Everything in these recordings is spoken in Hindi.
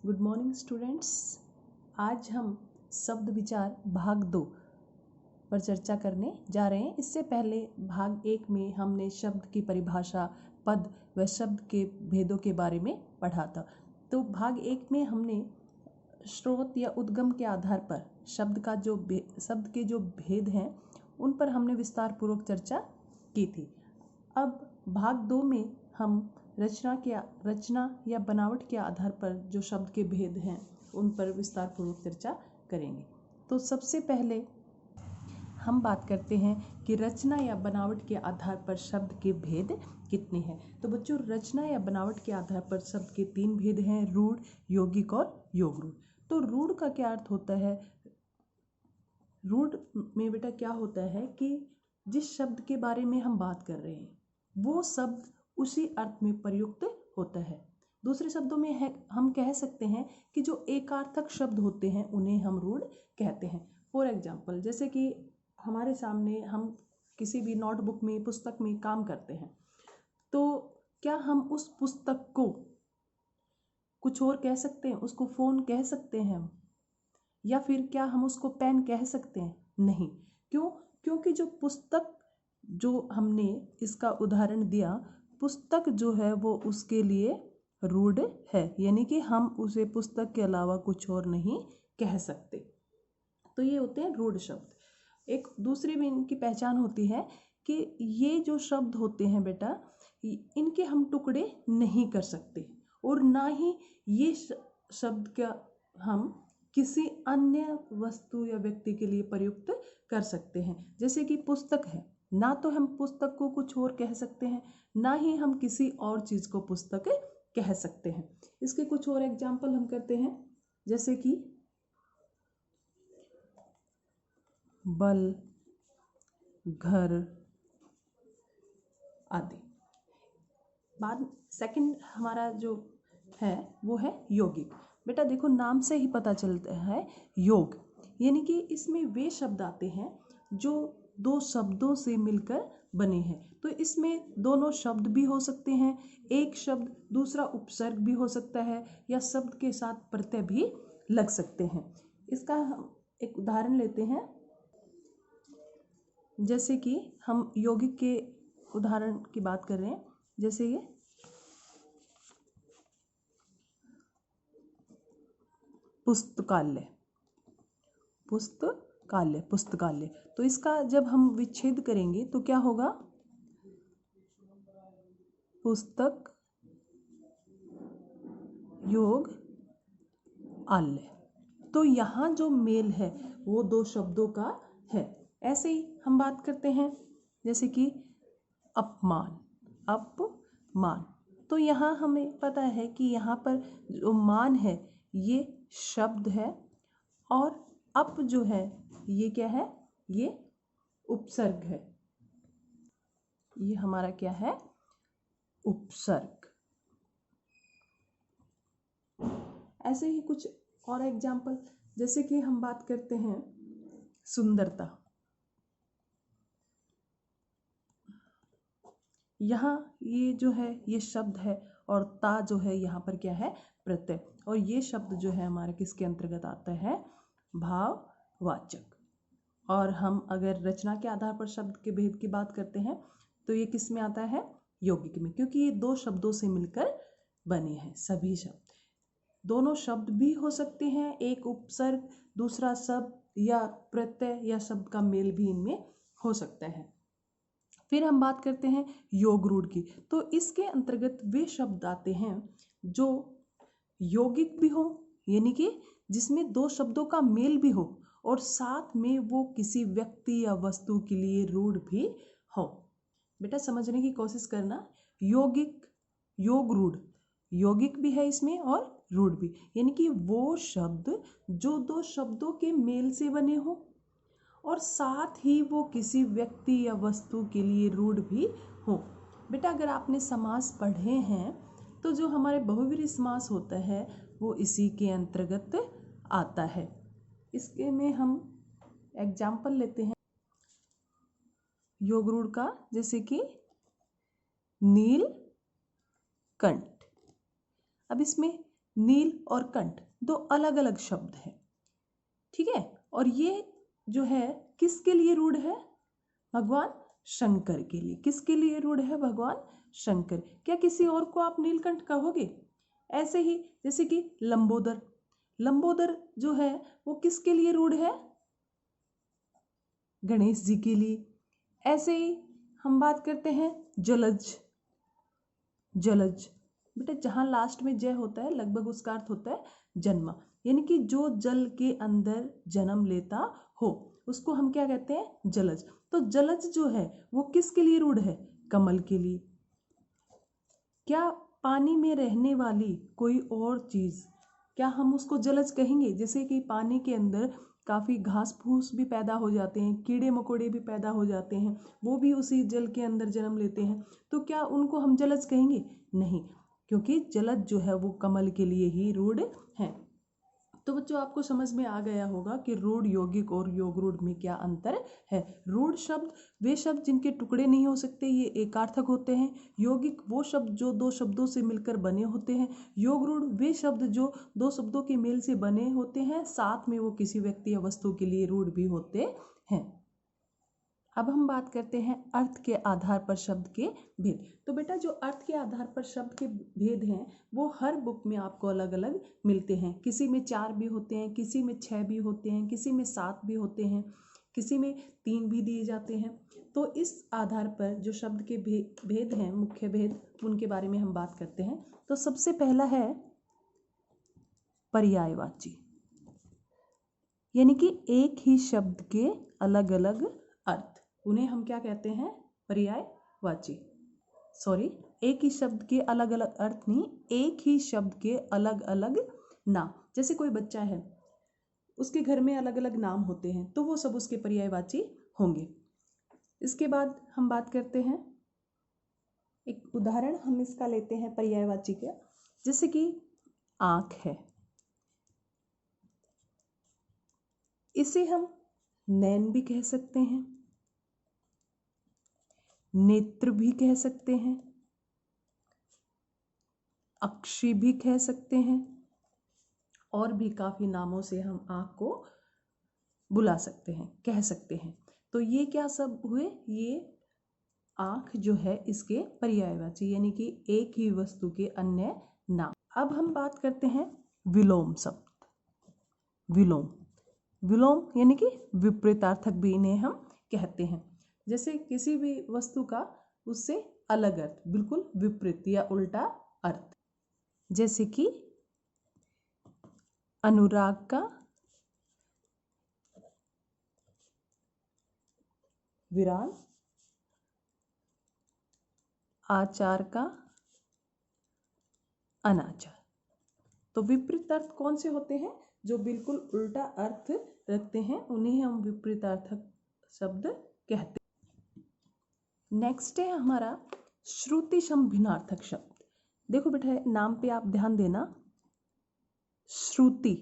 Good morning students. आज हम शब्द विचार भाग 2 पर चर्चा करने जा रहे हैं। इससे पहले भाग 1 में हमने शब्द की परिभाषा, पद व शब्द के भेदों के बारे में पढ़ा था। तो भाग 1 में हमने स्रोत या उद्गम के आधार पर शब्द के जो भेद हैं उन पर हमने विस्तार पूर्वक चर्चा की थी। अब भाग 2 में हम रचना या बनावट के आधार पर जो शब्द के भेद हैं उन पर विस्तार पूर्वक चर्चा करेंगे। तो सबसे पहले हम बात करते हैं कि रचना या बनावट के आधार पर शब्द के भेद कितने हैं। तो बच्चों, रचना या बनावट के आधार पर शब्द के 3 भेद हैं, रूढ़, यौगिक और योग रूढ़। तो रूढ़ का क्या अर्थ होता है? रूढ़ में बेटा क्या होता है कि जिस शब्द के बारे में हम बात कर रहे हैं वो शब्द उसी अर्थ में प्रयुक्त होता है। दूसरे शब्दों में हम कह सकते हैं कि जो एकार्थक शब्द होते हैं उन्हें हम रूढ़ कहते हैं। फॉर एग्जाम्पल, जैसे कि हमारे सामने हम किसी भी नोटबुक में, पुस्तक में काम करते हैं, तो क्या हम उस पुस्तक को कुछ और कह सकते हैं? उसको फ़ोन कह सकते हैं हम, या फिर क्या हम उसको पेन कह सकते हैं? नहीं। क्यों? क्योंकि जो पुस्तक, जो हमने इसका उदाहरण दिया, पुस्तक जो है वो उसके लिए रूढ़ है, यानी कि हम उसे पुस्तक के अलावा कुछ और नहीं कह सकते। तो ये होते हैं रूढ़ शब्द। एक दूसरी भी इनकी पहचान होती है कि ये जो शब्द होते हैं बेटा, इनके हम टुकड़े नहीं कर सकते और ना ही ये शब्द का हम किसी अन्य वस्तु या व्यक्ति के लिए प्रयुक्त कर सकते हैं। जैसे कि पुस्तक है, ना तो हम पुस्तक को कुछ और कह सकते हैं, ना ही हम किसी और चीज़ को पुस्तक कह सकते हैं। इसके कुछ और एग्जाम्पल हम करते हैं, जैसे कि बल, घर आदि। बाद सेकंड हमारा जो है वो है यौगिक। बेटा देखो, नाम से ही पता चलता है योग, यानी कि इसमें वे शब्द आते हैं जो 2 शब्दों से मिलकर बने हैं। तो इसमें दोनों शब्द भी हो सकते हैं, एक शब्द दूसरा उपसर्ग भी हो सकता है, या शब्द के साथ प्रत्यय भी लग सकते हैं। इसका हम एक उदाहरण लेते हैं। जैसे कि हम यौगिक के उदाहरण की बात कर रहे हैं, जैसे ये पुस्तकालय, पुस्तकालय, पुस्तकालय। तो इसका जब हम विच्छेद करेंगे तो क्या होगा? पुस्तक योग आलय। तो यहाँ जो मेल है वो 2 शब्दों का है। ऐसे ही हम बात करते हैं जैसे कि अपमान, अपमान। तो यहाँ हमें पता है कि यहाँ पर जो मान है ये शब्द है, और अप जो है ये क्या है? ये उपसर्ग है। ये हमारा क्या है? उपसर्ग। ऐसे ही कुछ और एग्जाम्पल, जैसे कि हम बात करते हैं सुंदरता। यहाँ ये जो है ये शब्द है, और ता जो है यहाँ पर क्या है? प्रत्यय। और ये शब्द जो है हमारे किसके अंतर्गत आता है? भाववाचक। और हम अगर रचना के आधार पर शब्द के भेद की बात करते हैं तो ये किस में आता है? यौगिक में, क्योंकि ये 2 शब्दों से मिलकर बने हैं। सभी शब्द, दोनों शब्द भी हो सकते हैं, एक उपसर्ग, दूसरा शब्द या प्रत्यय या शब्द का मेल भी इनमें हो सकता है। फिर हम बात करते हैं योग रूढ़ की। तो इसके अंतर्गत वे शब्द आते हैं जो यौगिक भी हो, यानी कि जिसमें 2 शब्दों का मेल भी हो, और साथ में वो किसी व्यक्ति या वस्तु के लिए रूढ़ भी हो। बेटा समझने की कोशिश करना, यौगिक, योग रूढ़, यौगिक भी है इसमें और रूढ़ भी, यानी कि वो शब्द जो 2 शब्दों के मेल से बने हो और साथ ही वो किसी व्यक्ति या वस्तु के लिए रूढ़ भी हो। बेटा अगर आपने समास पढ़े हैं तो जो हमारे बहुव्रीहि समास होता है वो इसी के अंतर्गत आता है। इसके में हम एग्जाम्पल लेते हैं योग रूढ़ का, जैसे कि नीलकंठ। अब इसमें नील और कंठ दो अलग अलग शब्द हैं, ठीक है। और ये जो है किसके लिए रूढ़ है? भगवान शंकर के लिए। किसके लिए रूढ़ है? भगवान शंकर। क्या किसी और को आप नीलकंठ कहोगे? ऐसे ही जैसे कि लंबोदर, लंबोदर जो है वो किसके लिए रूढ़ है? गणेश जी के लिए। ऐसे ही हम बात करते हैं जलज। जलज बेटा जहाँ लास्ट में जय होता है लगभग उसका अर्थ होता है जन्म, यानी कि जो जल के अंदर जन्म लेता हो उसको हम क्या कहते हैं? जलज। तो जलज जो है वो किसके लिए रूढ़ है? कमल के लिए। क्या पानी में रहने वाली कोई और चीज़, क्या हम उसको जलज कहेंगे? जैसे कि पानी के अंदर काफ़ी घास फूस भी पैदा हो जाते हैं, कीड़े मकोड़े भी पैदा हो जाते हैं, वो भी उसी जल के अंदर जन्म लेते हैं, तो क्या उनको हम जलज कहेंगे? नहीं, क्योंकि जलज जो है वो कमल के लिए ही रूढ़ है। तो बच्चों आपको समझ में आ गया होगा कि रूढ़, यौगिक और योग रूढ़ में क्या अंतर है। रूढ़ शब्द वे शब्द जिनके टुकड़े नहीं हो सकते, ये एकार्थक होते हैं। यौगिक वो शब्द जो दो शब्दों से मिलकर बने होते हैं। योग रूढ़ वे शब्द जो दो शब्दों के मेल से बने होते हैं, साथ में वो किसी व्यक्ति या वस्तु के लिए रूढ़ भी होते हैं। अब हम बात करते हैं अर्थ के आधार पर शब्द के भेद। तो बेटा जो अर्थ के आधार पर शब्द के भेद हैं वो हर बुक में आपको अलग अलग मिलते हैं। किसी में 4 भी होते हैं, किसी में 6 भी होते हैं, किसी में 7 भी होते हैं, किसी में 3 भी दिए जाते हैं। तो इस आधार पर जो शब्द के भेद हैं, मुख्य भेद, उनके बारे में हम बात करते हैं। तो सबसे पहला है पर्यायवाची, यानी कि एक ही शब्द के अलग अलग अर्थ, उन्हें हम क्या कहते हैं? पर्यायवाची। सॉरी, एक ही शब्द के अलग अलग अर्थ नहीं, एक ही शब्द के अलग अलग नाम। जैसे कोई बच्चा है, उसके घर में अलग अलग नाम होते हैं, तो वो सब उसके पर्यायवाची होंगे। इसके बाद हम बात करते हैं, एक उदाहरण हम इसका लेते हैं पर्यायवाची का, जैसे कि आँख है, इसे हम नैन भी कह सकते हैं, नेत्र भी कह सकते हैं, अक्षी भी कह सकते हैं, और भी काफ़ी नामों से हम आँख को बुला सकते हैं, कह सकते हैं। तो ये क्या सब हुए? ये आँख जो है इसके पर्यायवाची, यानी कि एक ही वस्तु के अन्य नाम। अब हम बात करते हैं विलोम शब्द। विलोम, विलोम यानी कि विपरीतार्थक भी इन्हें हम कहते हैं। जैसे किसी भी वस्तु का उससे अलग अर्थ, बिल्कुल विपरीत या उल्टा अर्थ, जैसे कि अनुराग का विराग, आचार का अनाचार। तो विपरीत अर्थ कौन से होते हैं? जो बिल्कुल उल्टा अर्थ रखते हैं उन्हें हम विपरीतार्थक शब्द कहते हैं। नेक्स्ट है हमारा श्रुति सम भिन्नार्थक शब्द। देखो बेटा नाम पे आप ध्यान देना, श्रुति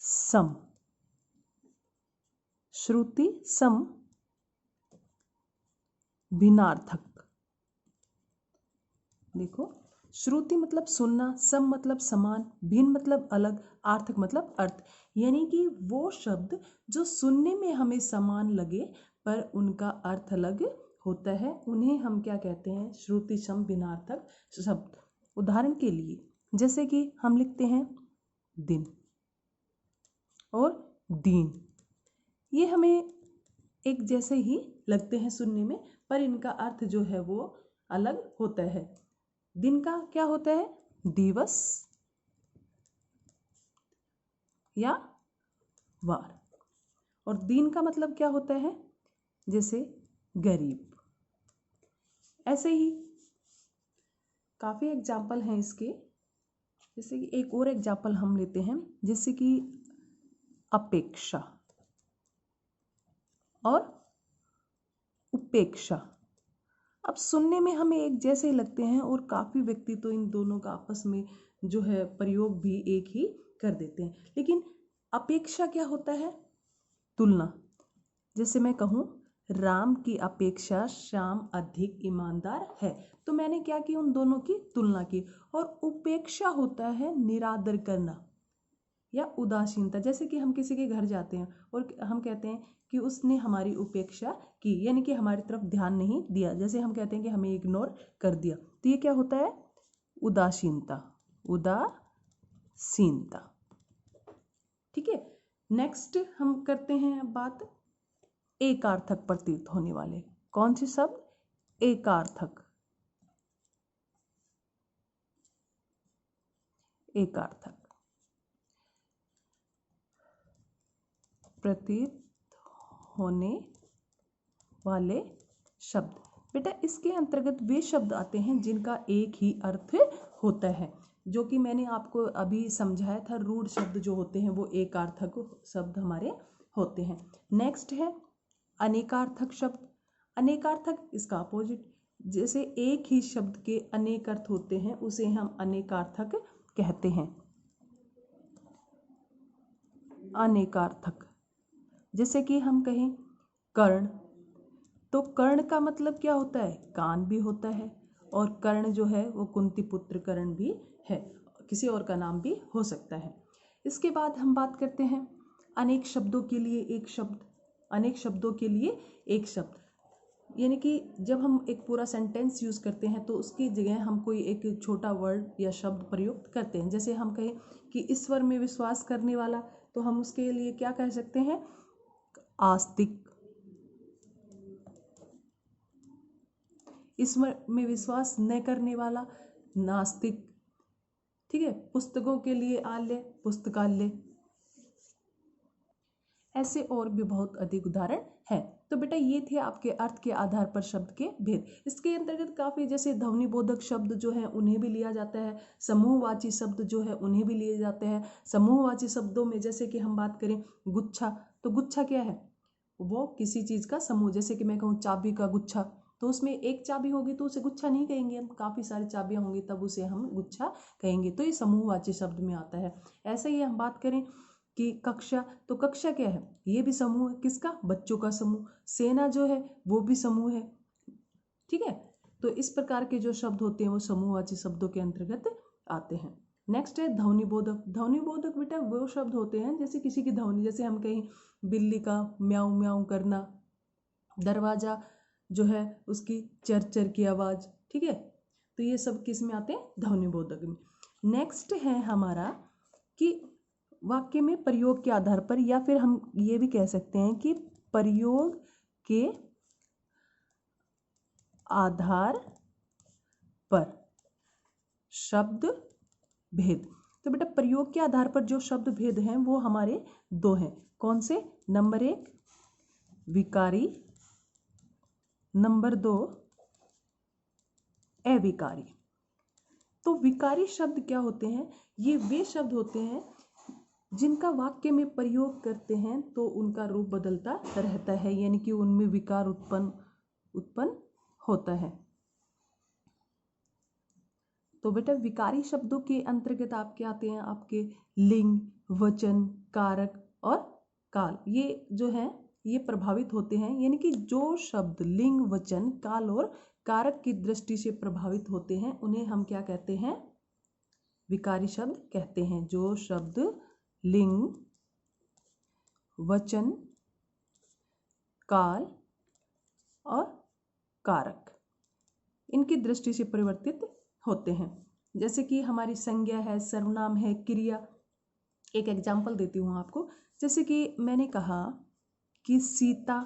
सम, श्रुति सम भिन्नार्थक। देखो श्रुति मतलब सुनना, सम मतलब समान, भिन्न मतलब अलग, आर्थक मतलब अर्थ, यानी कि वो शब्द जो सुनने में हमें समान लगे पर उनका अर्थ अलग होता है, उन्हें हम क्या कहते हैं? श्रुति सम भिन्नार्थक शब्द। उदाहरण के लिए जैसे कि हम लिखते हैं दिन और दीन, ये हमें एक जैसे ही लगते हैं सुनने में, पर इनका अर्थ जो है वो अलग होता है। दिन का क्या होता है? दिवस या वार, और दीन का मतलब क्या होता है? जैसे गरीब। ऐसे ही काफ़ी एग्जाम्पल हैं इसके, जैसे कि एक और एग्जाम्पल हम लेते हैं, जैसे कि अपेक्षा और उपेक्षा। अब सुनने में हमें एक जैसे ही लगते हैं और काफ़ी व्यक्ति तो इन दोनों का आपस में जो है प्रयोग भी एक ही कर देते हैं। लेकिन अपेक्षा क्या होता है? तुलना। जैसे मैं कहूँ राम की अपेक्षा श्याम अधिक ईमानदार है। तो मैंने क्या की, उन दोनों की तुलना की। और उपेक्षा होता है निरादर करना या उदासीनता। जैसे कि हम किसी के घर जाते हैं और हम कहते हैं कि उसने हमारी उपेक्षा की, यानी कि हमारी तरफ ध्यान नहीं दिया। जैसे हम कहते हैं कि हमें इग्नोर कर दिया, तो ये क्या होता है, उदासीनता, उदासीनता। ठीक है, नेक्स्ट हम करते हैं बात एकार्थक प्रतीत होने वाले। कौन से शब्द, एकार्थक, एकार्थक प्रतीत होने वाले शब्द। बेटा इसके अंतर्गत वे शब्द आते हैं जिनका एक ही अर्थ होता है, जो कि मैंने आपको अभी समझाया था। रूढ़ शब्द जो होते हैं वो एकार्थक शब्द हमारे होते हैं। नेक्स्ट है अनेकार्थक शब्द। अनेकार्थक इसका अपोजिट, जैसे एक ही शब्द के अनेक अर्थ होते हैं उसे हम अनेकार्थक कहते हैं। अनेकार्थक, जैसे कि हम कहें कर्ण, तो कर्ण का मतलब क्या होता है, कान भी होता है। और कर्ण जो है वो कुंती पुत्र कर्ण भी है, किसी और का नाम भी हो सकता है। इसके बाद हम बात करते हैं अनेक शब्दों के लिए एक शब्द। अनेक शब्दों के लिए एक शब्द, यानी कि जब हम एक पूरा सेंटेंस यूज़ करते हैं तो उसकी जगह हम कोई एक छोटा वर्ड या शब्द प्रयुक्त करते हैं। जैसे हम कहें कि ईश्वर में विश्वास करने वाला, तो हम उसके लिए क्या कह सकते हैं, आस्तिक। ईश्वर में विश्वास न करने वाला, नास्तिक। ठीक है, पुस्तकों के लिए आल्य, पुस्तकालय। ऐसे और भी बहुत अधिक उदाहरण हैं। तो बेटा ये थे आपके अर्थ के आधार पर शब्द के भेद। इसके अंतर्गत काफ़ी जैसे ध्वनिबोधक शब्द जो है उन्हें भी लिया जाता है, समूहवाची शब्द जो है उन्हें भी लिए जाते हैं। समूहवाची शब्दों में जैसे कि हम बात करें गुच्छा, तो गुच्छा क्या है, वो किसी चीज़ का समूह। जैसे कि मैं कहूँ चाबी का गुच्छा, तो उसमें एक चाबी होगी तो उसे गुच्छा नहीं कहेंगे हम, काफ़ी सारी चाबियाँ होंगी तब उसे हम गुच्छा कहेंगे। तो ये समूहवाची शब्द में आता है। ऐसे ही हम बात करें कि कक्षा, तो कक्षा क्या है, ये भी समूह है, किसका, बच्चों का समूह। सेना जो है वो भी समूह है। ठीक है, तो इस प्रकार के जो शब्द होते हैं वो समूहवाची शब्दों के अंतर्गत आते हैं। नेक्स्ट है ध्वनिबोधक। ध्वनिबोधक बेटा वो शब्द होते हैं जैसे किसी की ध्वनि, जैसे हम कहीं बिल्ली का म्याऊं म्याऊं करना, दरवाजा जो है उसकी चर चर की आवाज़। ठीक है, तो ये सब किस में आते हैं, ध्वनिबोधक में। नेक्स्ट है हमारा कि वाक्य में प्रयोग के आधार पर, या फिर हम ये भी कह सकते हैं कि प्रयोग के आधार पर शब्द भेद। तो बेटा प्रयोग के आधार पर जो शब्द भेद हैं वो हमारे दो हैं। कौन से, नंबर 1 विकारी, नंबर 2 अविकारी। तो विकारी शब्द क्या होते हैं, ये वे शब्द होते हैं जिनका वाक्य में प्रयोग करते हैं तो उनका रूप बदलता रहता है, यानी कि उनमें विकार उत्पन्न होता है। तो बेटा विकारी शब्दों के अंतर्गत आपके आते हैं आपके लिंग, वचन, कारक और काल। ये जो है ये प्रभावित होते हैं, यानी कि जो शब्द लिंग, वचन, काल और कारक की दृष्टि से प्रभावित होते हैं उन्हें हम क्या कहते हैं, विकारी शब्द कहते हैं। जो शब्द लिंग, वचन, काल और कारक इनकी दृष्टि से परिवर्तित होते हैं। जैसे कि हमारी संज्ञा है, सर्वनाम है, क्रिया। एक एग्जाम्पल देती हूँ आपको। जैसे कि मैंने कहा कि सीता,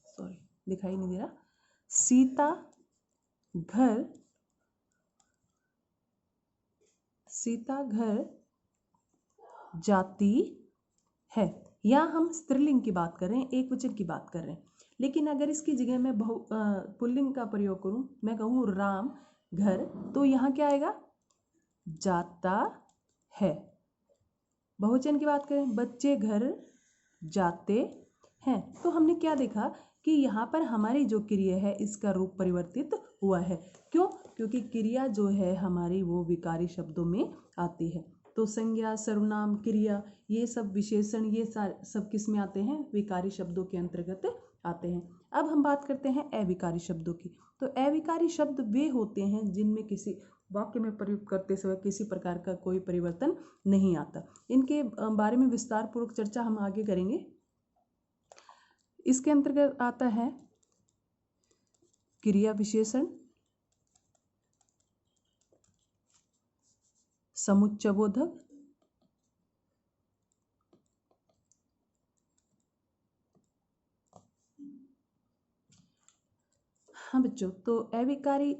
सॉरी दिखाई नहीं दे रहा, सीता घर जाती है। या हम स्त्रीलिंग की बात कर रहे हैं, एक वचन की बात कर रहे हैं। लेकिन अगर इसकी जगह मैं पुल्लिंग का प्रयोग करूं, मैं कहूँ राम घर, तो यहाँ क्या आएगा, जाता है। बहुवचन की बात करें, बच्चे घर जाते हैं। तो हमने क्या देखा कि यहाँ पर हमारी जो क्रिया है इसका रूप परिवर्तित हुआ है। क्यों, क्योंकि क्रिया जो है हमारी वो विकारी शब्दों में आती है। तो संज्ञा, सर्वनाम, क्रिया, ये सब विशेषण, ये सब किस में आते हैं? विकारी शब्दों के अंतर्गत आते हैं। अब हम बात करते हैं अविकारी शब्दों की। तो अविकारी शब्द वे होते हैं जिनमें किसी वाक्य में प्रयोग करते समय किसी प्रकार का कोई परिवर्तन नहीं आता। इनके बारे में विस्तार पूर्वक चर्चा हम आगे करेंगे। इसके अंतर्गत आता है क्रिया विशेषण, समुच्चयबोधक, हाँ बच्चों, तो अविकारी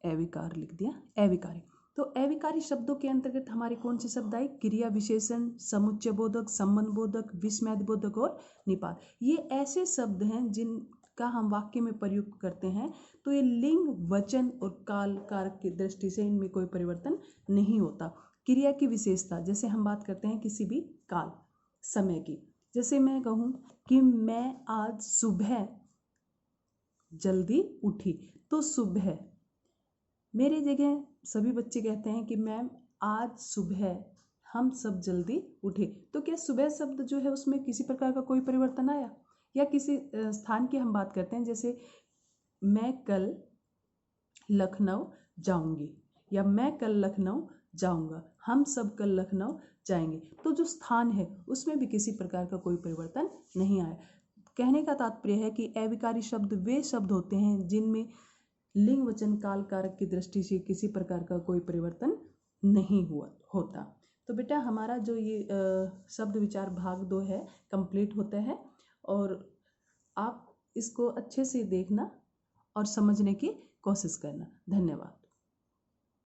अविकार लिख दिया, अविकारी। तो अविकारी शब्दों के अंतर्गत हमारे कौन से शब्द आए? क्रिया विशेषण, समुच्चयबोधक, संबंधबोधक, विस्मयादिबोधक और निपात। ये ऐसे शब्द हैं जिनका हम वाक्य में प्रयोग करते हैं। तो ये लिंग, वचन और काल कारक की दृष्टि से इनमें कोई परिवर्तन नहीं होता। क्रिया की विशेषता, जैसे हम बात करते हैं किसी भी काल, समय की, जैसे मैं कहूँ कि मैं आज सुबह जल्दी उठी, तो सुबह, मेरी जगह सभी बच्चे कहते हैं कि मैम आज सुबह हम सब जल्दी उठे। तो क्या सुबह शब्द जो है उसमें किसी प्रकार का कोई परिवर्तन आया? या किसी स्थान की हम बात करते हैं, जैसे मैं कल लखनऊ जाऊंगी, या मैं कल लखनऊ जाऊंगा, हम सब कल लखनऊ जाएंगे। तो जो स्थान है उसमें भी किसी प्रकार का कोई परिवर्तन नहीं आया। कहने का तात्पर्य है कि अविकारी शब्द वे शब्द होते हैं जिनमें लिंग, वचन, काल कारक की दृष्टि से किसी प्रकार का कोई परिवर्तन नहीं होता। तो बेटा हमारा जो ये शब्द विचार भाग 2 है कंप्लीट होता है, और आप इसको अच्छे से देखना और समझने की कोशिश करना। धन्यवाद।